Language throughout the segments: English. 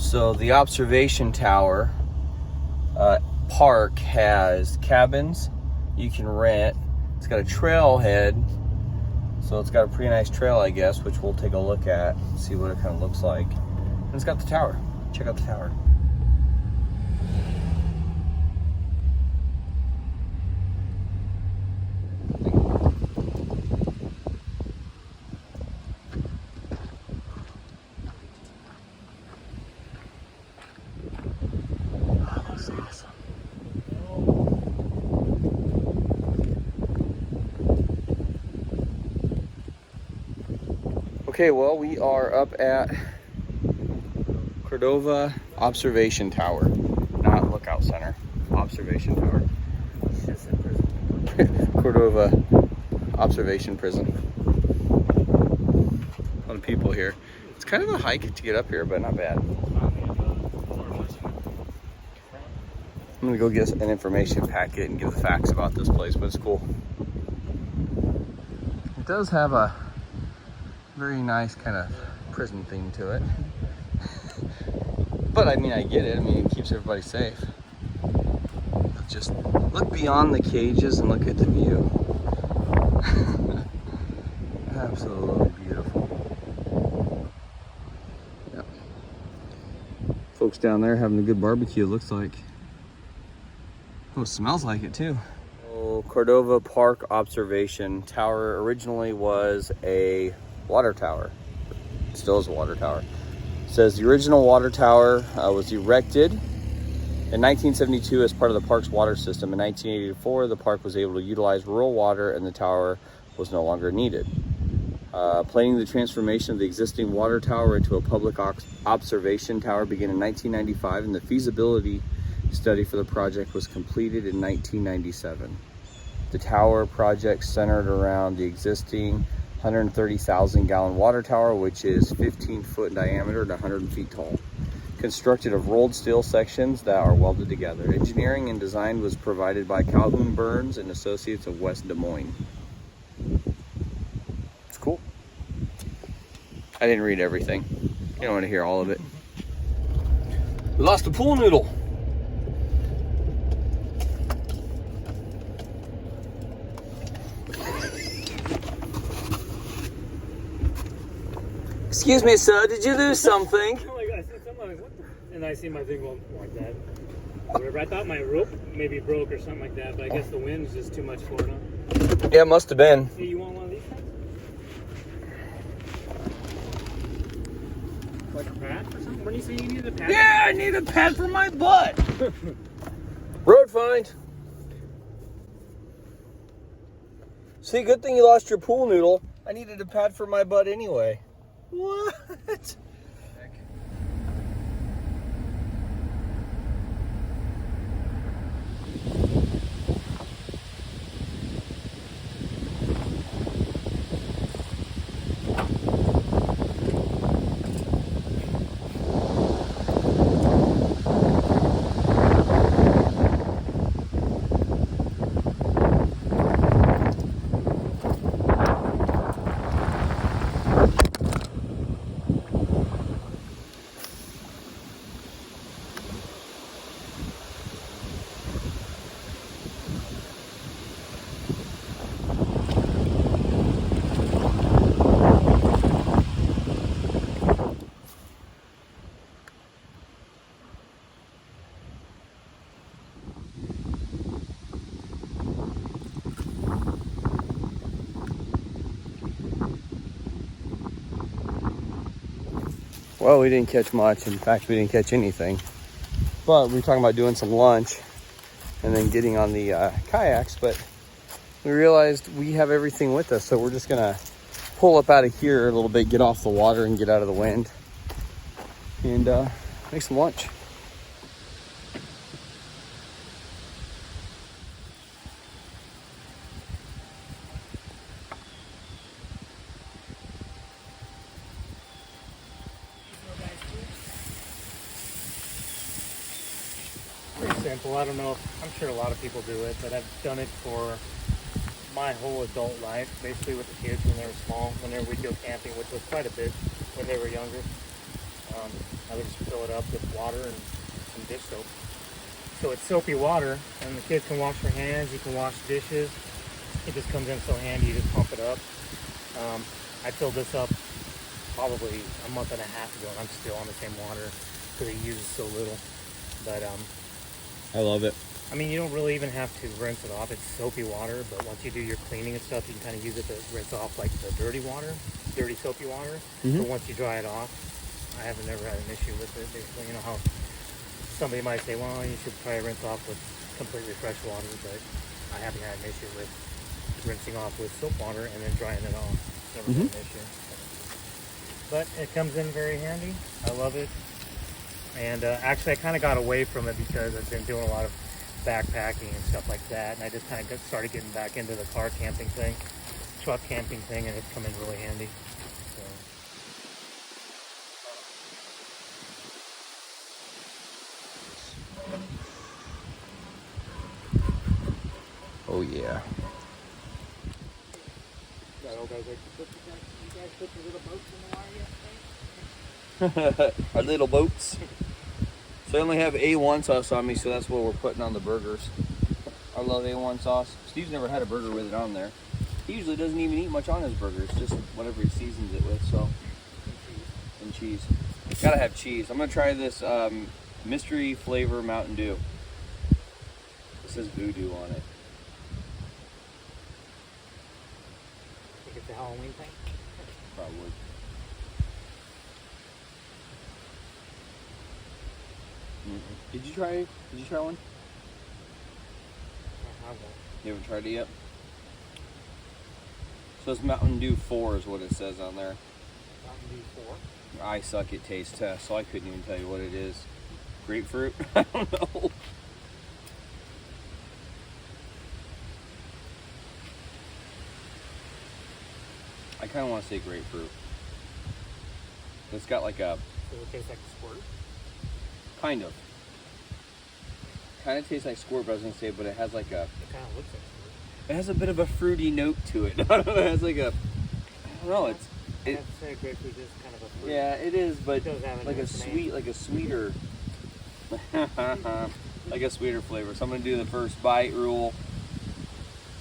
So the observation tower park has cabins you can rent. It's got a trailhead, so it's got a pretty nice trail, I guess, which we'll take a look at, see what it kind of looks like. And it's got the tower. Check out the tower. Okay, well, we are up at Cordova Observation Tower, not Lookout Center, Observation Tower. Cordova Observation Prison. A lot of people here. It's kind of a hike to get up here, but not bad. I'm gonna go get an information packet and give the facts about this place, but it's cool. It does have a very nice kind of prison theme to it. But I mean, I get it. I mean, it keeps everybody safe. Just look beyond the cages and look at the view. Absolutely beautiful. Yep. Folks down there having a good barbecue, it looks like. Oh, it smells like it too. Oh, Cordova Park Observation Tower originally was a water tower. It still is a water tower. It says the original water tower was erected in 1972 as part of the park's water system. In 1984, the park was able to utilize rural water and the tower was no longer needed. Planning the transformation of the existing water tower into a public observation tower began in 1995, and the feasibility study for the project was completed in 1997. The tower project centered around the existing 130,000 gallon water tower, which is 15 foot in diameter and 100 feet tall, constructed of rolled steel sections that are welded together. Engineering and design was provided by Calhoun Burns and Associates of West Des Moines. It's cool. I didn't read everything. You don't want to hear all of it. We lost the pool noodle. Excuse me, sir, did you lose something? Oh my god, I see something like, what the? And I see my thing going like that. Whatever. I thought my rope maybe broke or something like that, but I guess the wind's just too much for it. Yeah, it must have been. Hey, you want one of these things? Like a pad or something? When you say you need a pad? Yeah, I need a pad for my butt. Road find. See, good thing you lost your pool noodle. I needed a pad for my butt anyway. What? Well, we didn't catch much. In fact, we didn't catch anything. But we were talking about doing some lunch and then getting on the kayaks, but we realized we have everything with us, so we're just gonna pull up out of here a little bit, get off the water and get out of the wind, and make some lunch. Pretty simple. I don't know. I'm sure a lot of people do it, but I've done it for my whole adult life, basically with the kids when they were small, whenever we'd go camping, which was quite a bit when they were younger. I would just fill it up with water and some dish soap. So it's soapy water, and the kids can wash their hands, you can wash dishes. It just comes in so handy, you just pump it up. I filled this up probably a month and a half ago, and I'm still on the same water because it uses so little. But I love it. I mean, you don't really even have to rinse it off. It's soapy water, but once you do your cleaning and stuff, you can kind of use it to rinse off like the dirty water, dirty soapy water. But once you dry it off, I haven't never had an issue with it. Basically, you know how somebody might say, well, you should probably rinse off with completely fresh water, but I haven't had an issue with rinsing off with soap water and then drying it off. It's never been an issue. But it comes in very handy. I love it. And actually, I kind of got away from it because I've been doing a lot of backpacking and stuff like that, and I just kind of started getting back into the car camping thing, truck camping thing, and it's come in really handy. Oh yeah. That old guy's like, you guys put your little boats in the water yet? Our little boats. So I only have A1 sauce on me, so that's what we're putting on the burgers. I love A1 sauce. Steve's never had a burger with it on there. He usually doesn't even eat much on his burgers, just whatever he seasons it with. So, and cheese. Gotta have cheese. I'm gonna try this mystery flavor Mountain Dew. It says Voodoo on it. Think it's a Halloween thing? Probably. Did you try one? I have one. You haven't tried it yet? So it's Mountain Dew 4 is what it says on there. Mountain Dew 4? I suck at taste tests, so I couldn't even tell you what it is. Grapefruit? I don't know. I kind of want to say grapefruit. It's got like a... Does it taste like a squirt? Kind of. Kind of tastes like squirt, but I was going to say, but it has like a... It kind of looks like squirt. It has a bit of a fruity note to it. I don't know, it has like a... I don't know, it's... I'd have to say grapefruit is kind of a fruit. Yeah, it is, but It does have a like a nice sweet, name. like a sweeter... like a sweeter flavor. So I'm going to do the first bite rule.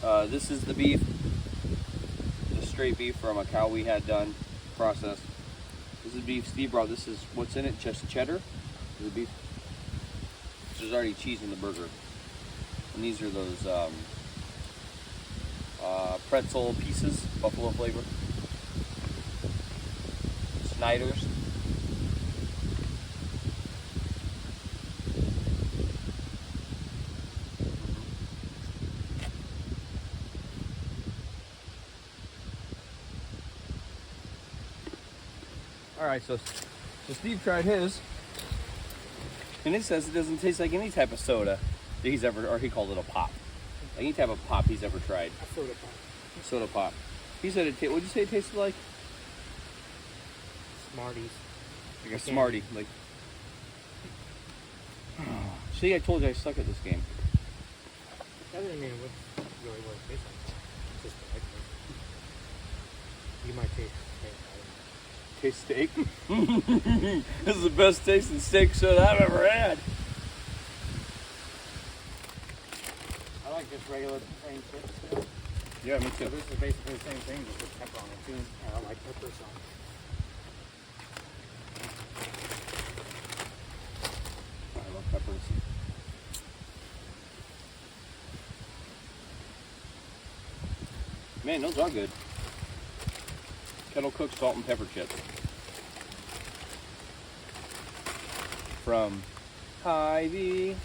This is the beef. Just straight beef from a cow we had done, processed. This is beef Steve brought. This is what's in it, just cheddar. The beef. There's already cheese in the burger. And these are those pretzel pieces, buffalo flavor. Snyder's. Alright, so Steve tried his. And it says it doesn't taste like any type of soda that he's ever, or he called it a pop. Like any type of pop he's ever tried. A soda pop. Soda pop. He said it, what'd you say it tasted like? Smarties. Like a Smartie. Like, see, I told you I suck at this game. That doesn't mean really what it tastes like. It's just what I taste. You might taste steak. Taste steak? This is the best tasting steak soda I've ever had. I like just regular plain chips. Yeah, me So too. this is basically the same thing, just with pepper on it too. And I like pepper, so. I love peppers. Man, those are good. Kettle cooked salt and pepper chips. From Hy-Vee.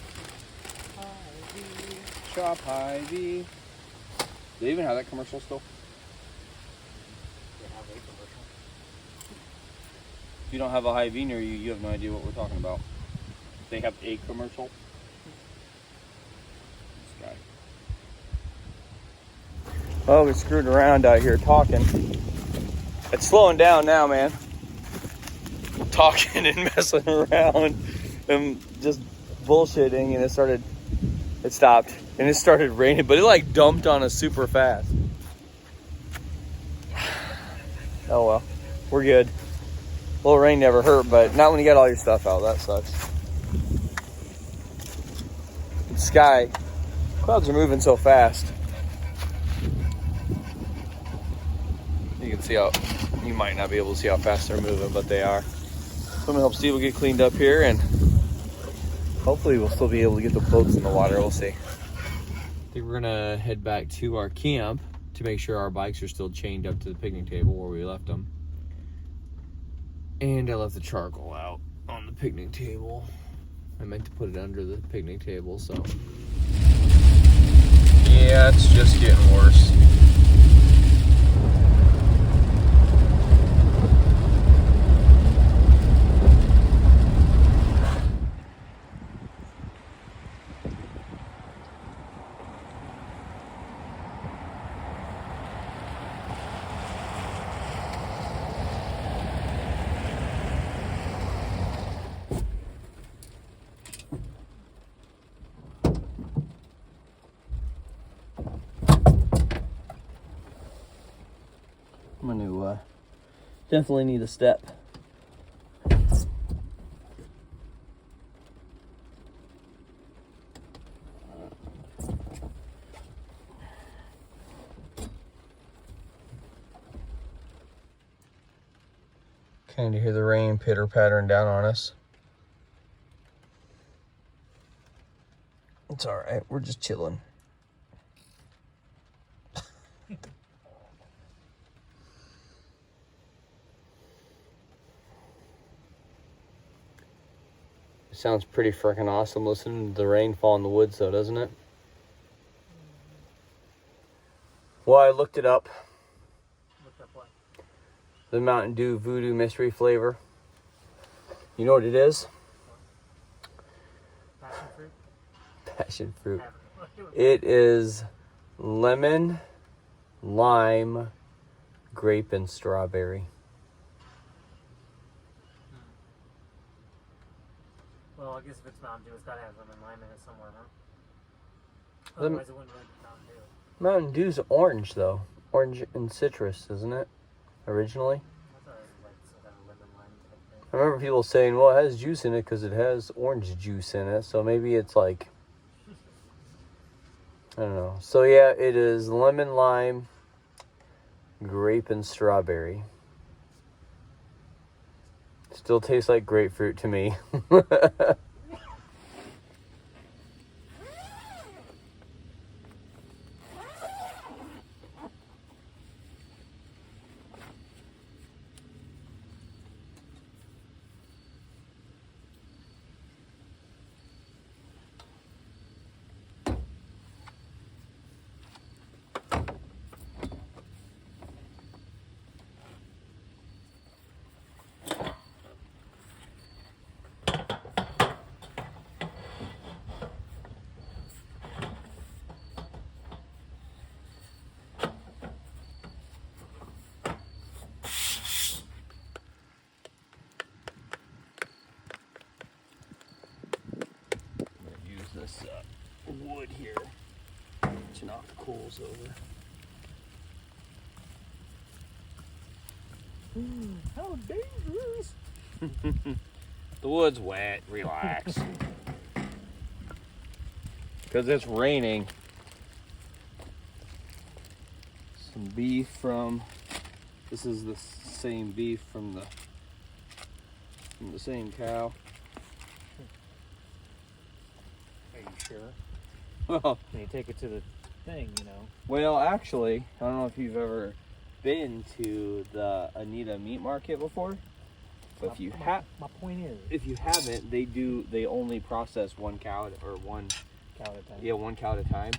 Shop Hy-Vee. Do they even have that commercial still? They have a commercial. If you don't have a Hy-Vee near you, you have no idea what we're talking about. They have a commercial. This guy. Oh, we're screwed around out here talking. It's slowing down now, man. Talking and messing around and just bullshitting, and it stopped, and it started raining, but it like dumped on us super fast. Oh well, we're good. little rain never hurt, but not when you got all your stuff out. That sucks. The sky, clouds are moving so fast. You can see how, you might not be able to see how fast they're moving, but they are. So I'm gonna help Steve get cleaned up here, and hopefully we'll still be able to get the boats in the water. We'll see. I think we're gonna head back to our camp to make sure our bikes are still chained up to the picnic table where we left them. And I left the charcoal out on the picnic table. I meant to put it under the picnic table, so. Yeah, it's just getting worse. I'm gonna definitely need a step. Kind of hear the rain pitter-pattering down on us. It's all right. We're just chilling. It sounds pretty freaking awesome listening to the rain fall in the woods, though, doesn't it? Well, I looked it up. Looked up what? The Mountain Dew Voodoo Mystery Flavor. You know what it is? Passion fruit? Passion fruit. It is lemon, lime, grape, and strawberry. Well, I guess if it's Mountain Dew, it's got to have lemon lime in it somewhere, huh? Lemon- Otherwise, it wouldn't be Mountain Dew. Mountain Dew's orange, though. Orange and citrus, isn't it? Originally. I thought it was like some kind of lemon lime type thing. I remember people saying, well, it has juice in it because it has orange juice in it. So maybe it's like, I don't know. So yeah, it is lemon, lime, grape, and strawberry. Still tastes like grapefruit to me. This wood here to knock the coals over. How dangerous! The wood's wet. Relax. Because it's raining. Some beef from. This is the same beef from the same cow. Are you sure? Well, When you take it to the thing, you know. well, actually, I don't know if you've ever been to the Anita Meat Market before, but if you have, my point is, if you haven't, they only process one cow or one cow at a time. Yeah, one cow at a time.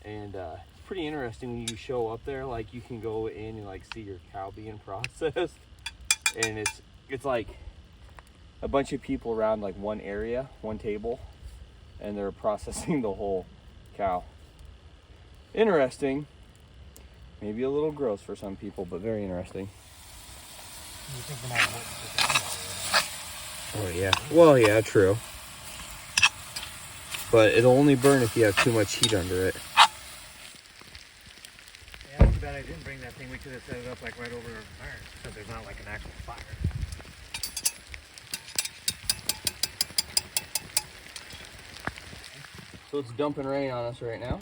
And it's pretty interesting when you show up there. Like, you can go in and like see your cow being processed, and it's like a bunch of people around like one area, one table, and they're processing the whole cow. Interesting. Maybe a little gross for some people, but very interesting. You think the matter what? Oh yeah. Well, yeah, true. But it'll only burn if you have too much heat under it. Yeah, too bad I I didn't bring that thing. We could have set it up like right over the iron, so there's not like an actual fire. So it's dumping rain on us right now.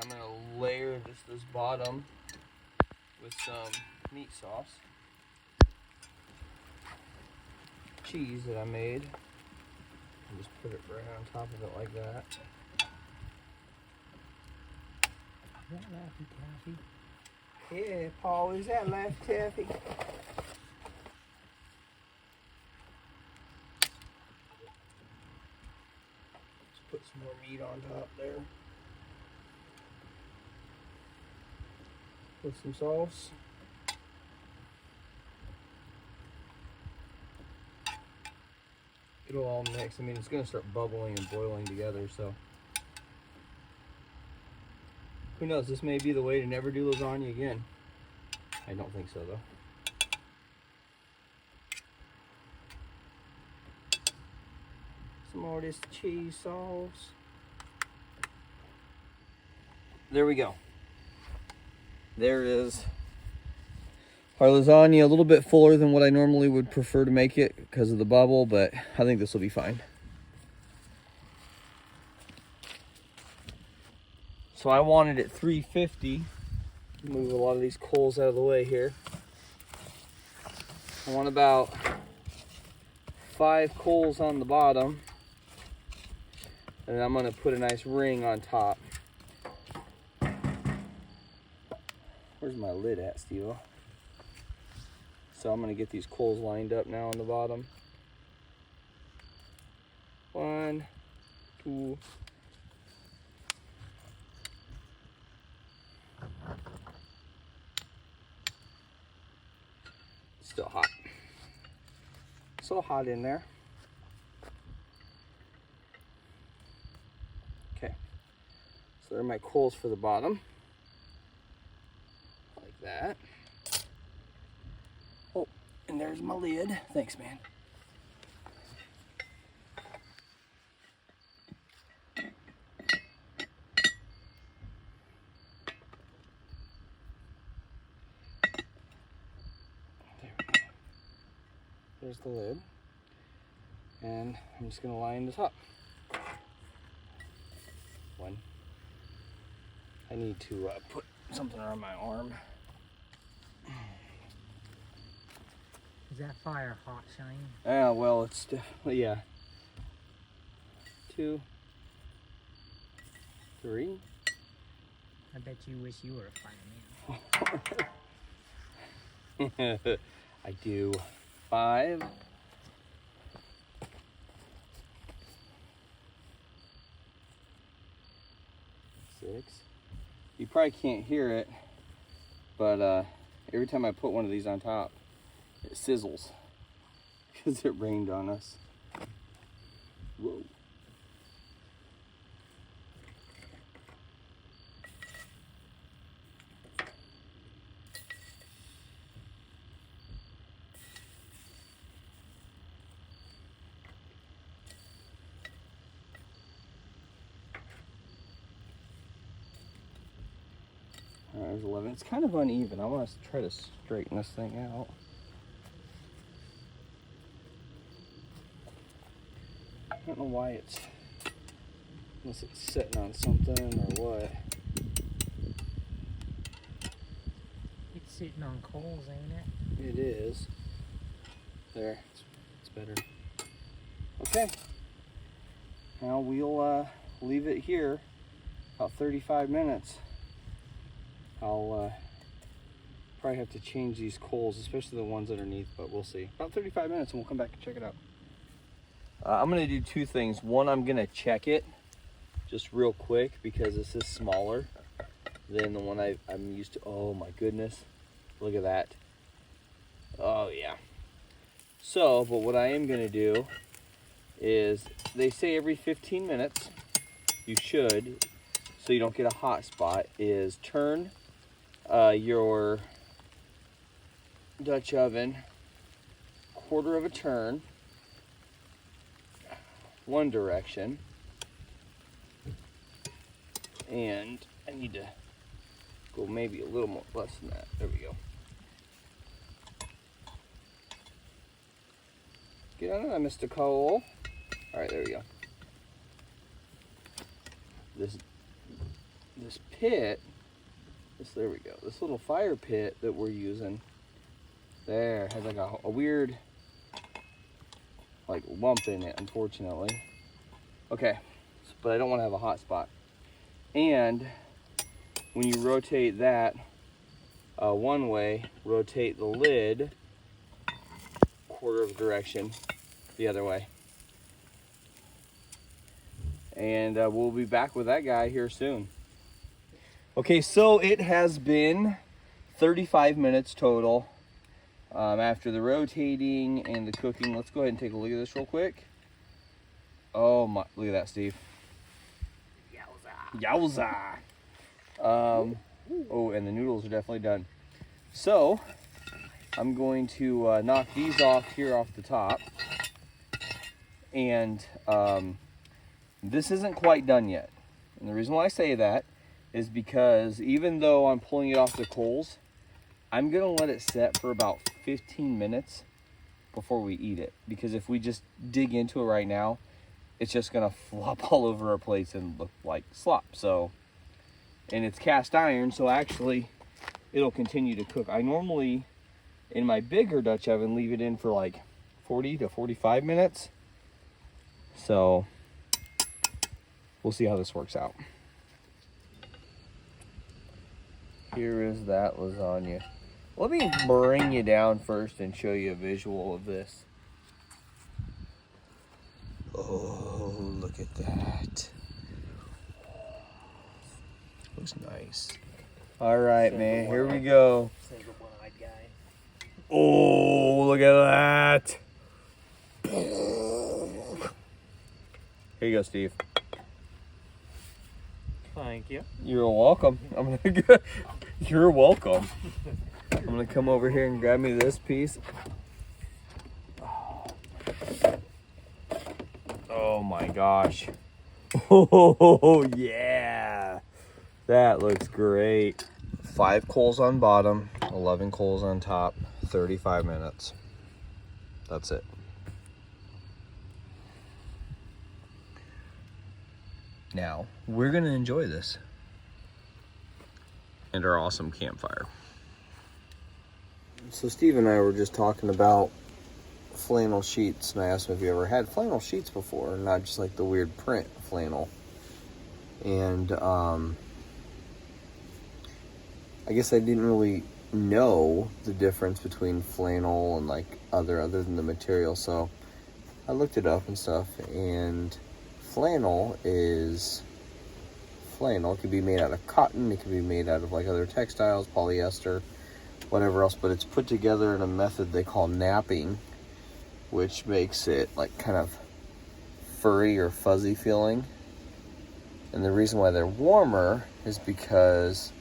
I'm gonna layer just this bottom with some meat sauce. Cheese that I made. And just put it right on top of it like that. Is that Laffy Taffy? Yeah, Paul, is that Laffy Taffy? Let's put some more meat on top there. With some sauce. It'll all mix. I mean, it's going to start bubbling and boiling together, so. Who knows? This may be the way to never do lasagna again. I don't think so, though. Some more of this cheese sauce. There we go. There is our lasagna, a little bit fuller than what I normally would prefer to make it because of the bubble, but I think this will be fine. So I wanted it 350. Move a lot of these coals out of the way here. I want about 5 coals on the bottom, and then I'm gonna put a nice ring on top. Where's my lid at, Steve? So I'm gonna get these coals lined up now on the bottom. 1, 2. Still hot. So hot in there. Okay. So there are my coals for the bottom. Like that. Oh, and there's my lid. Thanks, man. There we go. There's the lid. And I'm just gonna line the top. 1. I need to put something around my arm. Is that fire hot, Shane? Yeah, well, it's definitely, yeah. 2, 3. I bet you wish you were a fireman. I do. 5. 6. You probably can't hear it, but every time I put one of these on top, it sizzles because it rained on us. Whoa. All right, there's 11. It's kind of uneven. I want to try to straighten this thing out. I don't know why it's, unless it's sitting on something or what. It's sitting on coals, ain't it? It is. There, it's better. Okay. Now we'll leave it here about 35 minutes. I'll probably have to change these coals, especially the ones underneath, but we'll see. About 35 minutes and we'll come back and check it out. I'm gonna do 2 things. One, I'm gonna check it just real quick because this is smaller than the one I'm used to. Oh my goodness, look at that. Oh yeah. So, but what I am gonna do is, they say every 15 minutes, you should, so you don't get a hot spot, is turn your Dutch oven quarter of a turn, one direction, and I need to go maybe a little more less than that. There we go. Get under that, Mr. Cole. All right, there we go. This pit, there we go. This little fire pit that we're using there has like a weird like lump in it, unfortunately. Okay, but I don't want to have a hot spot. And when you rotate that one way, rotate the lid quarter of a direction the other way. And we'll be back with that guy here soon. Okay, so it has been 35 minutes total after the rotating and the cooking. Let's go ahead and take a look at this real quick. Oh my, look at that, Steve. Yowza. Oh, and the noodles are definitely done. So I'm going to knock these off here off the top. And this isn't quite done yet. And the reason why I say that is because even though I'm pulling it off the coals, I'm gonna let it set for about 15 minutes before we eat it. Because if we just dig into it right now, it's just gonna flop all over our plates and look like slop. So, and it's cast iron, so actually it'll continue to cook. I normally, in my bigger Dutch oven, leave it in for like 40 to 45 minutes. So we'll see how this works out. Here is that lasagna. Let me bring you down first and show you a visual of this. Oh, look at that. Looks nice. All right, man, here we go. Oh, look at that. Here you go, Steve. Thank you. You're welcome. You're welcome. I'm gonna come over here and grab me this piece. Oh my gosh. Oh yeah. That looks great. 5 coals on bottom, 11 coals on top, 35 minutes. That's it. Now, we're gonna enjoy this and our awesome campfire. So Steve and I were just talking about flannel sheets, and I asked him if he ever had flannel sheets before, not just like the weird print flannel. And I guess I didn't really know the difference between flannel and like other than the material, so I looked it up and stuff, and flannel is flannel. It could be made out of cotton, it could be made out of like other textiles, polyester, whatever else, but it's put together in a method they call napping, which makes it like kind of furry or fuzzy feeling. And the reason why they're warmer is because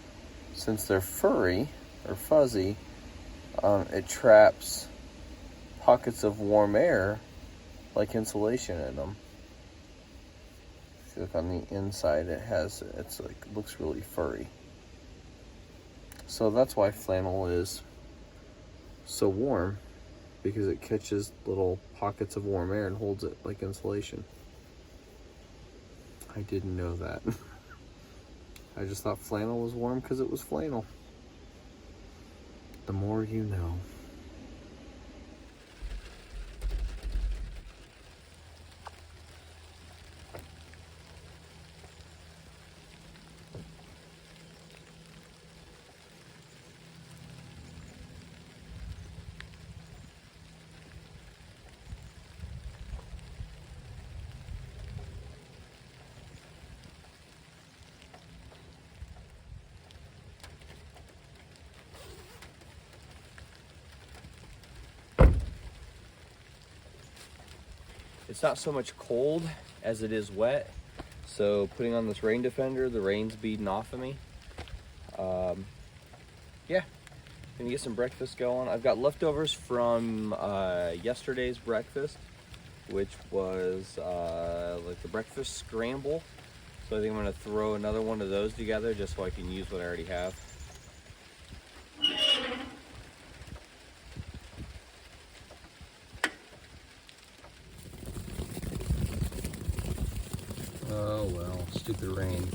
since they're furry or fuzzy, it traps pockets of warm air like insulation in them. If you look on the inside, it's like, looks really furry. So that's why flannel is so warm, because it catches little pockets of warm air and holds it like insulation. I didn't know that. I just thought flannel was warm because it was flannel. The more you know. It's not so much cold as it is wet. So putting on this rain defender, the rain's beading off of me. Gonna get some breakfast going. I've got leftovers from yesterday's breakfast, which was like the breakfast scramble. So I think I'm gonna throw another one of those together just so I can use what I already have. Oh well, stupid rain.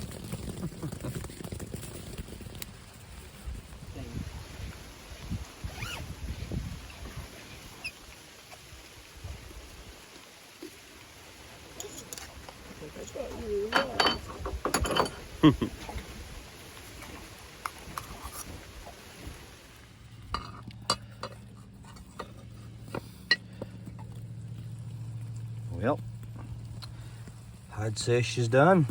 Well, I'd say she's done.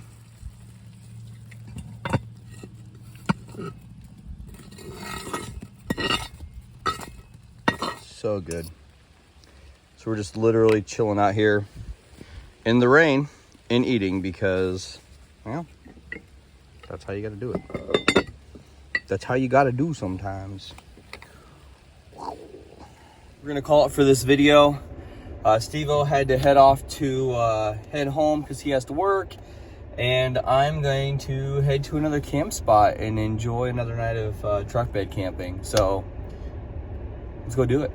So good. So we're just literally chilling out here in the rain and eating because, well, that's how you gotta do it. That's how you gotta do sometimes. We're gonna call it for this video. Steve-O had to head off to head home because he has to work, and I'm going to head to another camp spot and enjoy another night of truck bed camping. So let's go do it.